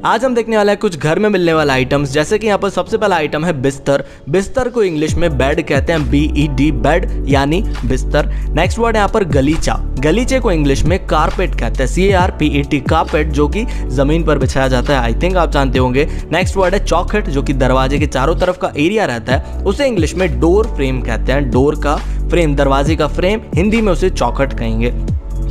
आज हम देखने वाला है कुछ घर में मिलने वाला आइटम्स, जैसे कि यहाँ पर सबसे पहला आइटम है बिस्तर। बिस्तर को इंग्लिश में बेड कहते हैं, BED बेड यानी बिस्तर। नेक्स्ट वर्ड है यहाँ पर गलीचा। गलीचे को इंग्लिश में कारपेट कहते हैं, CARPET कारपेट, जो कि जमीन पर बिछाया जाता है। आई थिंक आप जानते होंगे। नेक्स्ट वर्ड है चौखट, जो कि दरवाजे के चारों तरफ का एरिया रहता है, उसे इंग्लिश में डोर फ्रेम कहते हैं। डोर का फ्रेम, दरवाजे का फ्रेम, हिंदी में उसे चौखट कहेंगे।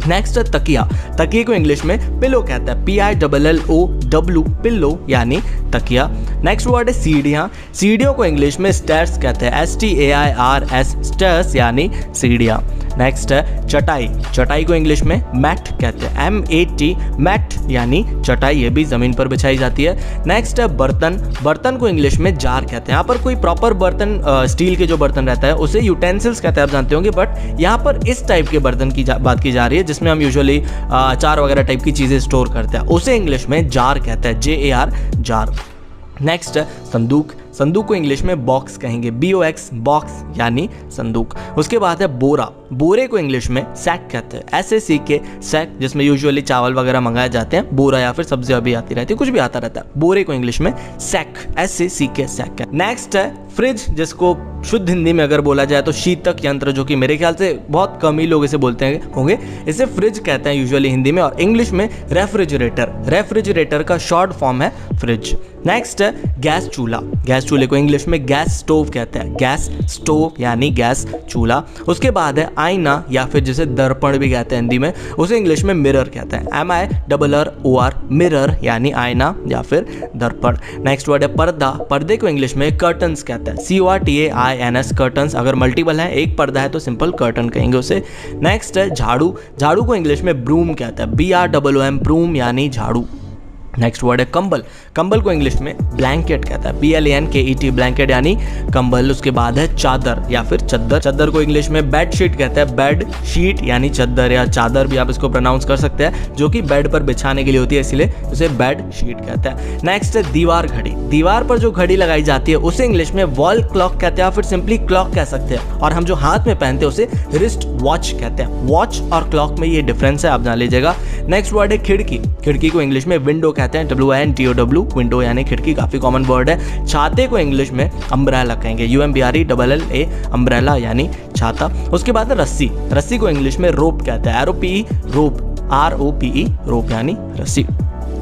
नेक्स्ट है तकिया। तकिए को इंग्लिश में पिलो कहते हैं, PILLOW पिल्लो यानी तकिया। नेक्स्ट वर्ड है सीढ़ियाँ। सीढ़ियों को इंग्लिश में स्टेयर्स कहते हैं, STAIRS स्टेयर्स यानी सीढ़ियाँ। नेक्स्ट है चटाई। चटाई को इंग्लिश में मैट कहते हैं, MAT मैट यानी चटाई, ये भी जमीन पर बिछाई जाती है। नेक्स्ट है बर्तन। बर्तन को इंग्लिश में जार कहते हैं। यहाँ पर कोई प्रॉपर बर्तन, स्टील के जो बर्तन रहता है उसे यूटेंसिल्स कहते हैं, आप जानते होंगे, बट यहाँ पर इस टाइप के बर्तन की बात की जा रही है जिसमें हम यूजुअली अचार वगैरह टाइप की चीज़ें स्टोर करते हैं, उसे इंग्लिश में जार कहते हैं, JAR जार। नेक्स्ट है संदूक। संदूक को इंग्लिश में बॉक्स कहेंगे, BOX बॉक्स यानी संदूक। उसके बाद है बोरा। बोरे को इंग्लिश में सैक कहते हैं, SACK सैक, जिसमें यूजुअली चावल वगैरह मंगाए जाते हैं। बोरा या फिर सब्जियां भी आती रहती है, कुछ भी आता रहता है। बोरे को इंग्लिश में सैक, SACK सैक। नेक्स्ट है फ्रिज, जिसको शुद्ध हिंदी में अगर बोला जाए तो शीतक यंत्र, जो कि मेरे ख्याल से बहुत कम ही लोग इसे बोलते होंगे। इसे फ्रिज कहते हैं यूजुअली हिंदी में, और इंग्लिश में रेफ्रिजरेटर। रेफ्रिजरेटर का शॉर्ट फॉर्म है फ्रिज। नेक्स्ट है गैस चूल्हा। गैस चूल्हे को इंग्लिश में गैस स्टोव कहते हैं, गैस स्टोव यानी गैस चूल्हा। उसके बाद है आईना, या फिर जिसे दर्पण भी कहते हैं हिंदी में, उसे इंग्लिश में मिरर कहते हैं, MIRROR मिरर यानी आईना या फिर दर्पण। नेक्स्ट वर्ड है पर्दा। पर्दे को इंग्लिश में कर्टन्स कहते हैं, CORTAINS कर्टन्स। अगर मल्टीपल है, एक पर्दा है, तो सिंपल कर्टन कहेंगे उसे। नेक्स्ट है झाड़ू। झाड़ू को इंग्लिश में ब्रूम कहते हैं, BROOM ब्रूम यानी झाड़ू। नेक्स्ट वर्ड है कंबल। कंबल को इंग्लिश में ब्लैंकेट कहता है, BLANKET ब्लैंकेट यानी कंबल। उसके बाद है चादर या फिर चद्दर। चद्दर को इंग्लिश में बेड शीट कहते हैं, बेड शीट यानी चद्दर या चादर भी आप इसको प्रोनाउंस कर सकते हैं, जो कि बेड पर बिछाने के लिए होती है, इसलिए उसे बेड शीट कहते हैं। नेक्स्ट है दीवार घड़ी। दीवार पर जो घड़ी लगाई जाती है उसे इंग्लिश में वॉल क्लॉक कहते हैं, या फिर सिंपली क्लॉक कह सकते हैं। और हम जो हाथ में पहनते हैं उसे रिस्ट वॉच कहते हैं। वॉच और क्लॉक में ये डिफरेंस है, आप जान लीजिएगा। नेक्स्ट वर्ड है खिड़की। खिड़की को इंग्लिश में विंडो कहते हैं, WINDOW विंडो यानी खिड़की, काफी कॉमन वर्ड है। छाते को इंग्लिश में अम्ब्रेला कहेंगे, UMBRELLA अम्ब्रेला यानी छाता। उसके बाद है रस्सी। रस्सी को इंग्लिश में रोप कहते हैं, ROPE रोप, ROPE रोप यानी रस्सी।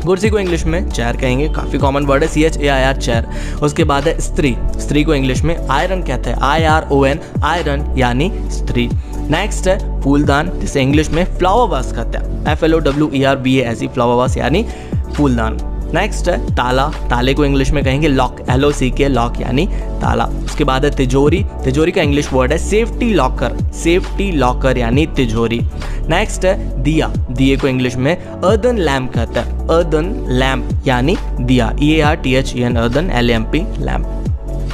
कुर्सी को इंग्लिश में चेयर कहेंगे, काफी कॉमन वर्ड है, CHAIR चेयर। उसके बाद है स्त्री। स्त्री को इंग्लिश में आयरन कहते हैं, IRON आयरन यानी स्त्री। नेक्स्ट है फूलदान, जिसे इंग्लिश में फ्लावर वास कहते हैं, FLOWERBA ऐसी फ्लावर वास यानी फूलदान। नेक्स्ट है ताला। ताले को इंग्लिश में कहेंगे लॉक, LOCK लॉक यानी ताला। उसके बाद है तिजोरी। तिजोरी का इंग्लिश वर्ड है सेफ्टी लॉकर, सेफ्टी लॉकर यानी तिजोरी। नेक्स्ट है दिया। दिए को इंग्लिश में अर्दन लैम्प कहता है, अर्दन लैम्प यानी दिया, EARTHEN earthen LAMP lamp.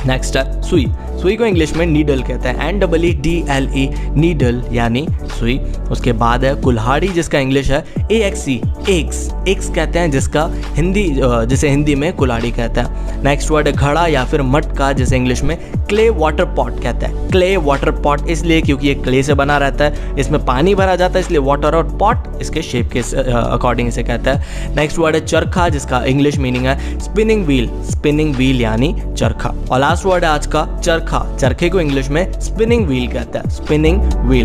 Next है सुई। सुई को इंग्लिश में नीडल कहते हैं, NEEDLE नीडल यानी सुई। उसके बाद है कुल्हाड़ी, जिसका इंग्लिश है AXE एक्स कहते हैं, जिसे हिंदी में कुल्हाड़ी कहते हैं। नेक्स्ट वर्ड है घड़ा या फिर मटका, जिसे इंग्लिश में क्ले वाटर पॉट कहते हैं। क्ले वाटर पॉट इसलिए क्योंकि ये क्ले से बना रहता है, इसमें पानी भरा जाता है, इसलिए वाटर और पॉट इसके शेप के अकॉर्डिंग इसे कहता है। नेक्स्ट वर्ड है चरखा, जिसका इंग्लिश मीनिंग है स्पिनिंग व्हील, स्पिनिंग व्हील यानी चरखा। और लास्ट वर्ड है आज का चरखा। चरखे को इंग्लिश में स्पिनिंग व्हील कहता है, स्पिनिंग व्हील।